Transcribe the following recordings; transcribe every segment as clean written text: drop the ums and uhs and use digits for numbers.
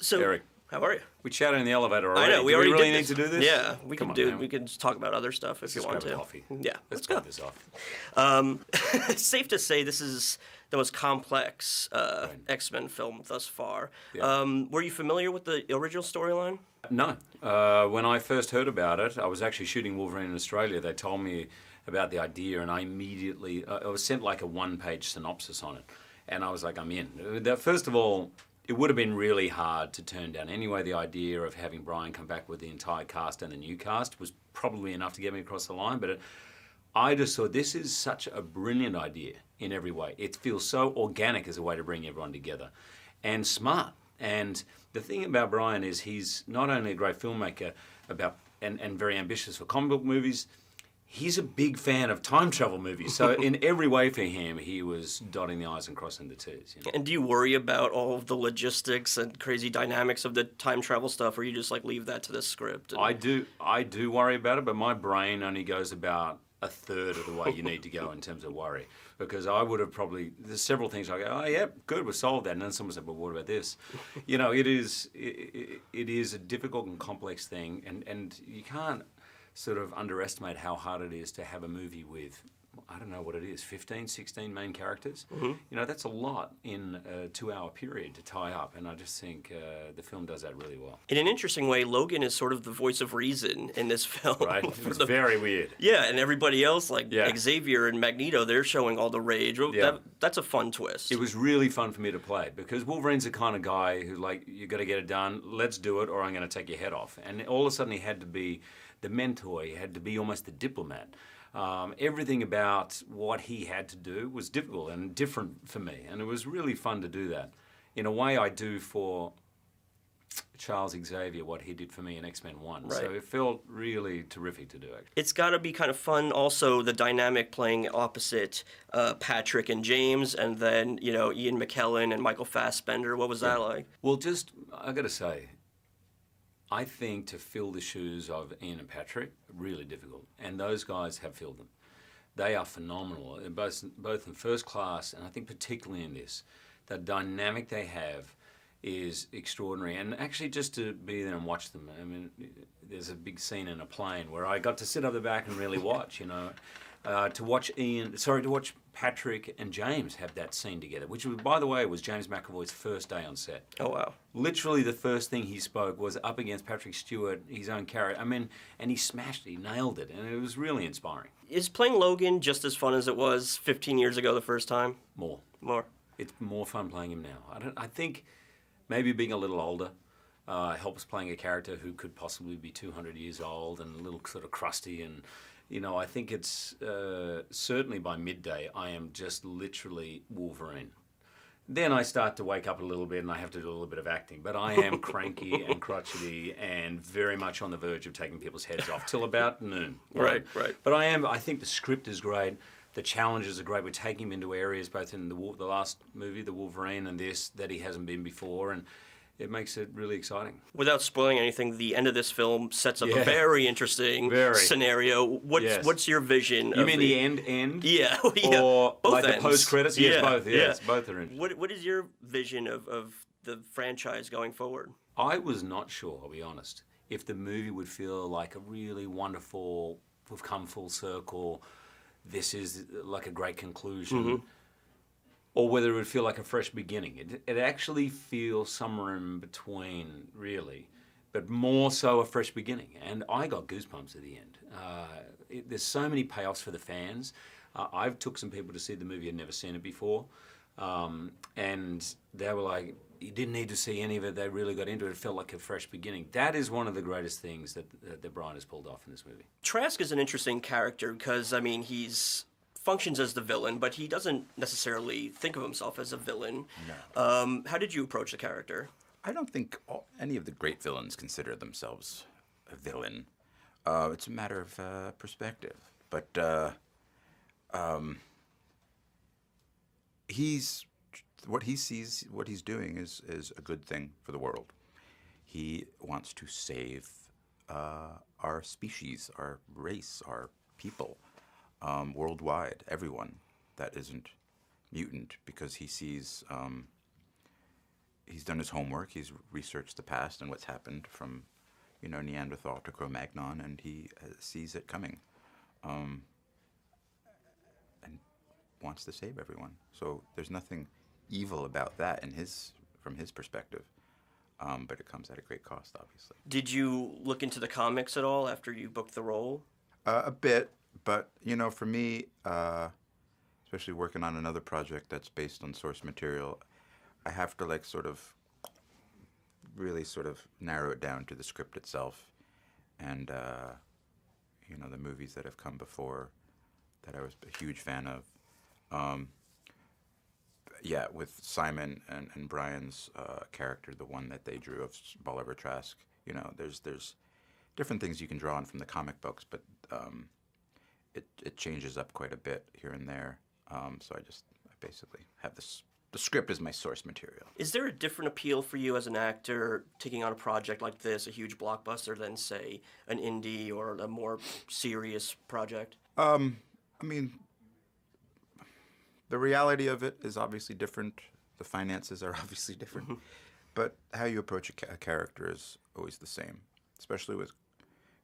So, Eric, how are you? we chatted in the elevator already. I know, we do already we really did need to do this? Yeah, we Come can on, man. we can just talk about other stuff if you want grab a to. coffee. Yeah, Let's go. pop this off. It's safe to say this is the most complex X-Men film thus far. Yeah. Were you familiar with the original storyline? No. When I first heard about it, I was actually shooting Wolverine in Australia. They told me about the idea, and I immediately, I was sent like a one-page synopsis on it. And I was like, I'm in. First of all, it would have been really hard to turn down. Anyway, the idea of having Brian come back with the entire cast and the new cast was probably enough to get me across the line. But I just thought this is such a brilliant idea in every way. It feels so organic as a way to bring everyone together and smart. And the thing about Brian is he's not only a great filmmaker and very ambitious for comic book movies, he's a big fan of time travel movies. So in every way for him, he was dotting the I's and crossing the T's. You know? And do you worry about all of the logistics and crazy dynamics of the time travel stuff, or you just like leave that to the script? I do worry about it, but my brain only goes about a third of the way you need to go in terms of worry. Because I would have probably, there's several things I go, oh yeah, good, we solved that. And then someone said, well, what about this? You know, it is a difficult and complex thing, and you can't sort of underestimate how hard it is to have a movie with, I don't know what it is, 15, 16 main characters. Mm-hmm. You know, that's a lot in a 2-hour period to tie up, and I just think the film does that really well. In an interesting way, Logan is sort of the voice of reason in this film. Right, it's very weird. Yeah, and everybody else, like Xavier and Magneto, they're showing all the rage. Yeah. That's a fun twist. It was really fun for me to play, because Wolverine's the kind of guy who, like, you got to get it done, let's do it, or I'm going to take your head off. And all of a sudden he had to be the mentor, he had to be almost the diplomat. Everything about what he had to do was difficult and different for me, and it was really fun to do that. In a way, I do for Charles Xavier what he did for me in X-Men 1. Right. So it felt really terrific to do, actually. It's got to be kind of fun also, the dynamic playing opposite Patrick and James, and then, you know, Ian McKellen and Michael Fassbender. What was that like? Well, I got to say, I think to fill the shoes of Ian and Patrick, really difficult. And those guys have filled them. They are phenomenal, both in First Class, and I think particularly in this. The dynamic they have is extraordinary. And actually just to be there and watch them, I mean, there's a big scene in a plane where I got to sit up the back and really watch, you know. To watch Patrick and James have that scene together, which, by the way, was James McAvoy's first day on set. Oh, wow. Literally the first thing he spoke was up against Patrick Stewart, his own character. I mean, and he smashed it, he nailed it, and it was really inspiring. Is playing Logan just as fun as it was 15 years ago the first time? More. More? It's more fun playing him now. I think maybe being a little older helps playing a character who could possibly be 200 years old and a little sort of crusty, and you know, I think it's certainly by midday, I am just literally Wolverine. Then I start to wake up a little bit and I have to do a little bit of acting. But I am cranky and crotchety and very much on the verge of taking people's heads off till about noon. Right. But I think the script is great. The challenges are great. We're taking him into areas, both in the last movie, the Wolverine, and this, that he hasn't been before. And it makes it really exciting. Without spoiling anything, the end of this film sets up a very interesting scenario. What's your vision? You mean the end? Yeah. Or both like ends. The post-credits? Yes, both. Yes, both are interesting. What is your vision of the franchise going forward? I was not sure, I'll be honest, if the movie would feel like a really wonderful, we've come full circle, this is like a great conclusion. Mm-hmm. Or whether it would feel like a fresh beginning. It actually feels somewhere in between, really, but more so a fresh beginning. And I got goosebumps at the end. There's so many payoffs for the fans. I've took some people to see the movie who had never seen it before, and they were like, you didn't need to see any of it. They really got into it. It felt like a fresh beginning. That is one of the greatest things that Brian has pulled off in this movie. Trask is an interesting character because, I mean, he's functions as the villain, but he doesn't necessarily think of himself as a villain. No. How did you approach the character? I don't think any of the great villains consider themselves a villain. It's a matter of perspective. But what he sees, what he's doing is a good thing for the world. He wants to save our species, our race, our people. Worldwide, everyone that isn't mutant, because he sees he's done his homework. He's researched the past and what's happened from, Neanderthal to Cro-Magnon, and he sees it coming, and wants to save everyone. So there's nothing evil about that from his perspective, but it comes at a great cost, obviously. Did you look into the comics at all after you booked the role? A bit, but for me, especially working on another project that's based on source material, I have to really narrow it down to the script itself, and the movies that have come before that I was a huge fan of. With Simon and Brian's character, the one that they drew of Bolivar Trask, there's different things you can draw on from the comic books, but it changes up quite a bit here and there. So I basically have the script as my source material. Is there a different appeal for you as an actor taking on a project like this, a huge blockbuster, than, say, an indie or a more serious project? The reality of it is obviously different. The finances are obviously different. But how you approach a character is always the same, especially with,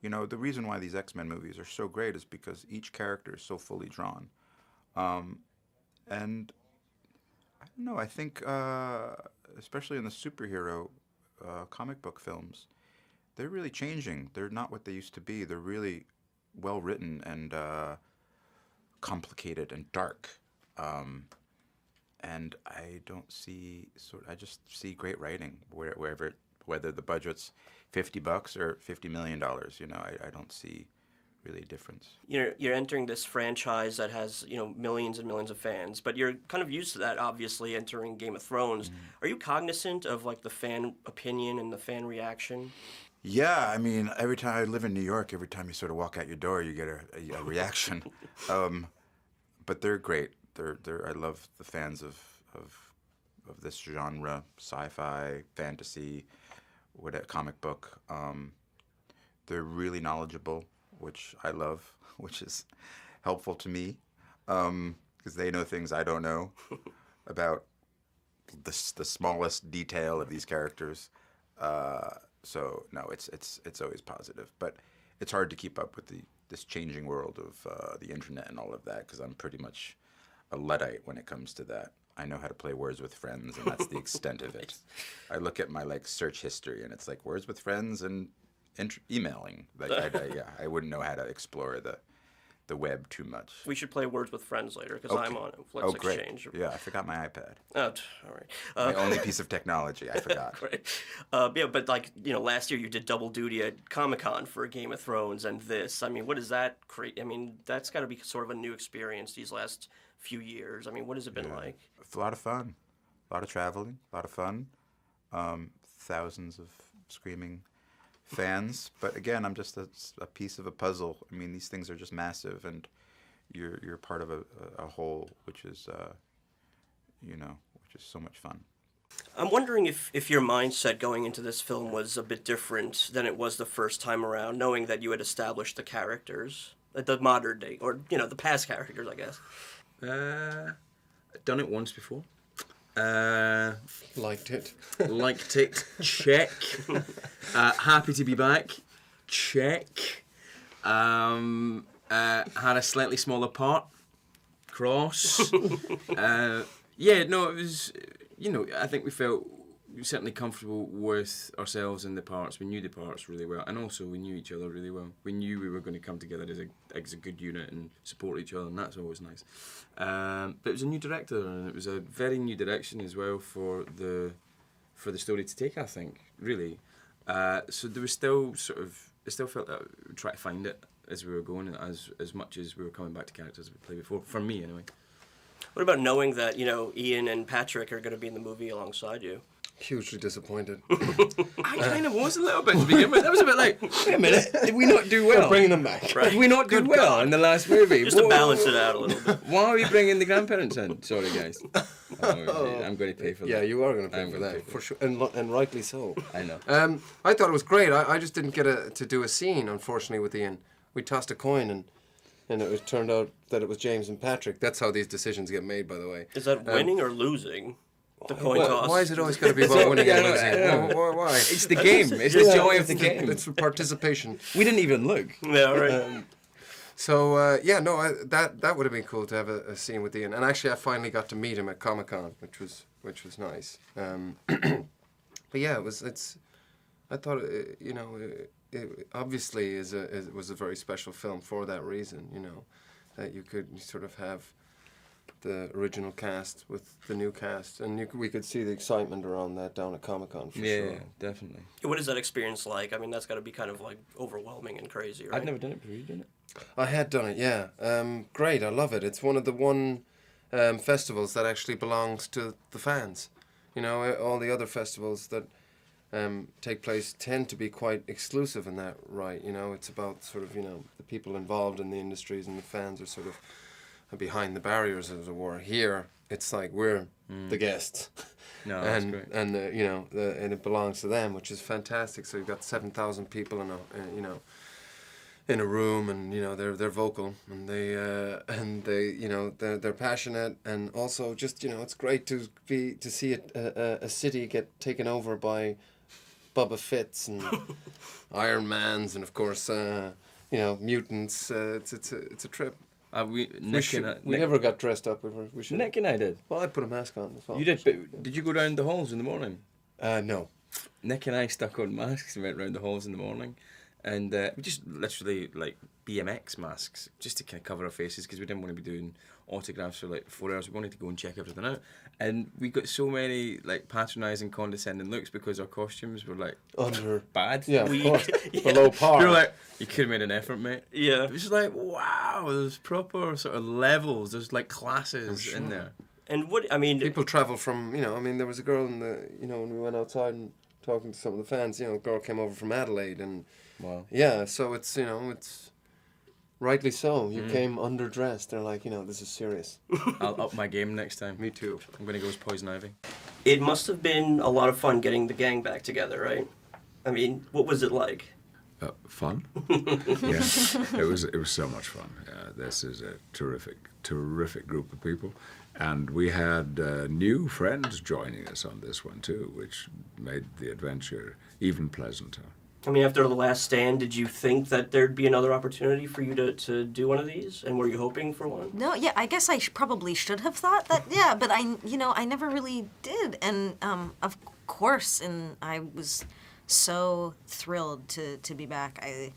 the reason why these X-Men movies are so great is because each character is so fully drawn. And I don't know, I think, especially in the superhero comic book films, they're really changing. They're not what they used to be. They're really well written and complicated and dark. And I don't see I just see great writing whether the budget's $50 or $50 million. I don't see really a difference. You're entering this franchise that has millions and millions of fans, but you're kind of used to that, obviously, entering Game of Thrones. Are you cognizant of the fan opinion and the fan reaction? Yeah, every time I live in New York, every time you walk out your door, you get a reaction. But they're great. I love the fans of this genre, sci-fi, fantasy, comic book. They're really knowledgeable, which I love, which is helpful to me, because they know things I don't know about the smallest detail of these characters. So no, it's always positive, but it's hard to keep up with this changing world of the internet and all of that, because I'm pretty much a Luddite when it comes to that. I know how to play Words with Friends, and that's the extent of it. I look at my search history, and it's Words with Friends and emailing. I wouldn't know how to explore the web too much. We should play Words with Friends later, because I'm on it. Let's exchange. Great. Yeah, I forgot my iPad. Oh, all right. My only piece of technology, I forgot. Great. But last year you did double duty at Comic-Con for Game of Thrones and this. What does that create? That's got to be sort of a new experience these last few years. What has it been like? It's a lot of fun. A lot of traveling, a lot of fun. Thousands of screaming fans, but again, I'm just a piece of a puzzle. These things are just massive, and you're part of a whole, which is which is so much fun. I'm wondering if your mindset going into this film was a bit different than it was the first time around, knowing that you had established the characters, the modern day, or the past characters, I guess. I've done it once before. Liked it. Liked it. Check. Happy to be back. Check. Had a slightly smaller part. Cross. It was, I think we felt certainly comfortable with ourselves and the parts. We knew the parts really well, and also we knew each other really well. We knew we were going to come together as a good unit and support each other, and that's always nice. But it was a new director, and it was a very new direction as well for the story to take, I think, really. So there was still I still felt that we were trying to find it as we were going, as much as we were coming back to characters we played before, for me anyway. What about knowing that, Ian and Patrick are going to be in the movie alongside you? Hugely disappointed. I kind of was a little bit to begin with. That was a bit like, wait a minute, did we not do well? We're bringing them back. Right. Did we not do well in the last movie? Just to balance it out a little bit. Why are we bringing the grandparents in? Sorry, guys. I'm going to pay for that. Yeah, you are going to pay for that, for sure, and rightly so. I know. I thought it was great. I just didn't get to do a scene, unfortunately, with Ian. We tossed a coin, and it turned out that it was James and Patrick. That's how these decisions get made, by the way. Is that winning or losing? The coin toss. Why is it always got to be about winning and losing? Why? It's the game. It's the joy of the game. It's for participation. We didn't even look. Yeah, right. So that would have been cool to have a scene with Ian. And actually, I finally got to meet him at Comic-Con, which was nice. But yeah, I thought it obviously it was a very special film for that reason. You know, that you could sort of have the original cast with the new cast, and we could see the excitement around that down at Comic-Con for sure. Yeah, definitely. What is that experience like? I mean, that's got to be kind of like overwhelming and crazy, right? I'd never done it before. You done it? I had done it, yeah. Great, I love it. It's one of the festivals that actually belongs to the fans. You know, all the other festivals that take place tend to be quite exclusive in that right. You know, it's about sort of, the people involved in the industries, and the fans are sort of behind the barriers, as it were. Here, it's like we're the guests. No, that's great. And and it belongs to them, which is fantastic. So you've got 7,000 people in a room, and they're vocal, and they're passionate, and also just it's great to see a city get taken over by Boba Fett's and Iron Man's, and of course mutants. It's a trip. We never got dressed up. We should. Nick and I did. Well, I put a mask on as well. You did, but did you go round the halls in the morning? No. Nick and I stuck on masks and went round the halls in the morning, and we just literally like BMX masks just to kind of cover our faces because we didn't want to be doing autographs for like 4 hours. We wanted to go and check everything out, and we got so many like patronising, condescending looks because our costumes were like bad. Yeah, of course. Below par. We were like, you could have made an effort, mate. Yeah. It was just like, wow, there's proper sort of levels. There's like classes in there. And people travel from, there was a girl in the, when we went outside and talking to some of the fans, a girl came over from Adelaide, and wow. Yeah, so it's, it's rightly so. You came underdressed. They're like, this is serious. I'll up my game next time. Me too. I'm going to go as Poison Ivy. It must have been a lot of fun getting the gang back together, right? I mean, what was it like? Fun? Yeah, it was so much fun. This is a terrific group of people, and we had new friends joining us on this one too, which made the adventure even pleasanter. I mean, after The Last Stand, did you think that there'd be another opportunity for you to do one of these? And were you hoping for one? No, yeah, I guess I probably should have thought that, yeah, but I never really did. And of course, and I was so thrilled to be back. I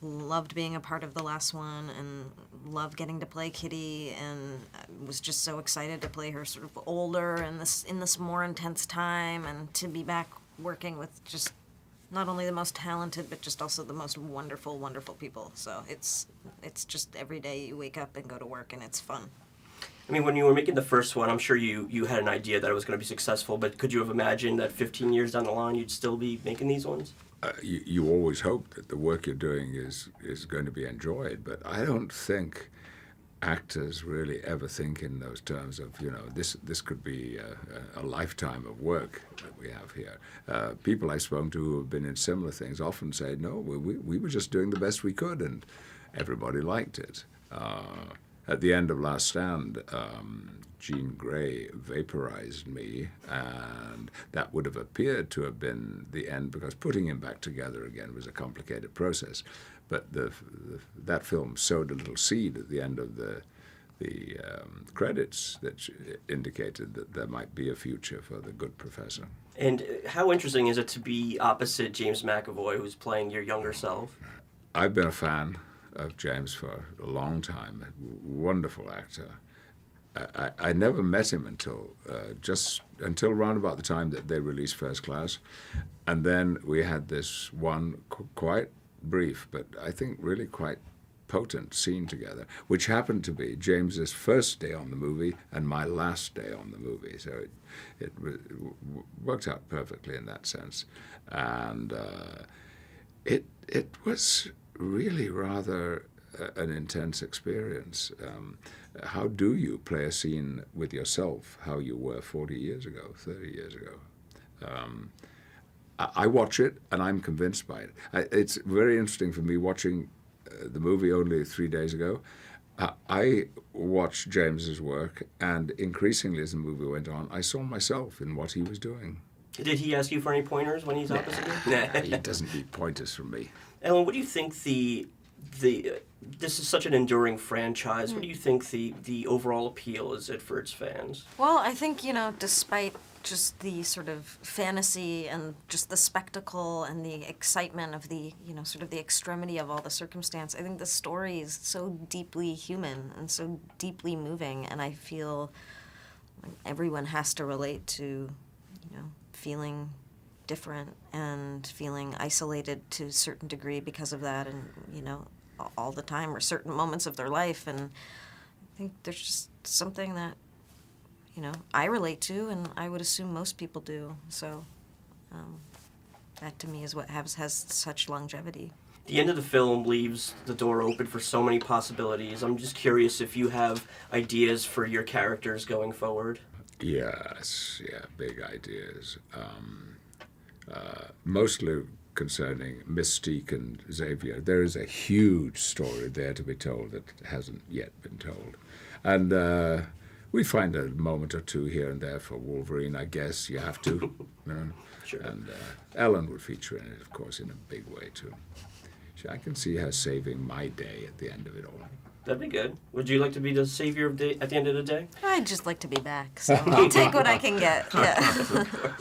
loved being a part of the last one and loved getting to play Kitty, and I was just so excited to play her sort of older in this more intense time, and to be back working with just not only the most talented, but just also the most wonderful, wonderful people. So it's just every day you wake up and go to work, and it's fun. I mean, when you were making the first one, I'm sure you had an idea that it was going to be successful, but could you have imagined that 15 years down the line you'd still be making these ones? You always hope that the work you're doing is going to be enjoyed, but I don't think actors really ever think in those terms of, this could be a lifetime of work that we have here. People I've spoken to who have been in similar things often say, no, we were just doing the best we could, and everybody liked it. At the end of Last Stand, Jean Grey vaporized me, and that would have appeared to have been the end because putting him back together again was a complicated process. But that film sowed a little seed at the end of the credits that indicated that there might be a future for the good professor. And how interesting is it to be opposite James McAvoy, who's playing your younger self? I've been a fan of James for a long time. A wonderful actor. I never met him until around about the time that they released First Class, and then we had this one quite brief, but I think really quite potent scene together, which happened to be James's first day on the movie and my last day on the movie. So it worked out perfectly in that sense, and it was really rather an intense experience. How do you play a scene with yourself, how you were 40 years ago, 30 years ago? I watch it, and I'm convinced by it. It's very interesting for me watching the movie only 3 days ago. I watched James's work, and increasingly as the movie went on, I saw myself in what he was doing. Did he ask you for any pointers when he's opposite you? He doesn't need pointers from me. Ellen, what do you think this is such an enduring franchise. What do you think the overall appeal is it for its fans? Well, I think, despite just the sort of fantasy and just the spectacle and the excitement of the, sort of the extremity of all the circumstance, I think the story is so deeply human and so deeply moving, and I feel like everyone has to relate to, feeling different and feeling isolated to a certain degree because of that, and, all the time, or certain moments of their life, and I think there's just something that, I relate to, and I would assume most people do. So that to me is what has such longevity. The end of the film leaves the door open for so many possibilities. I'm just curious if you have ideas for your characters going forward. Yes, big ideas. Mostly concerning Mystique and Xavier. There is a huge story there to be told that hasn't yet been told. And we find a moment or two here and there for Wolverine, I guess. You have to. Sure. And Ellen would feature in it, of course, in a big way, too. I can see her saving my day at the end of it all. That'd be good. Would you like to be the savior of day at the end of the day? I'd just like to be back, so I'll take what I can get. Yeah.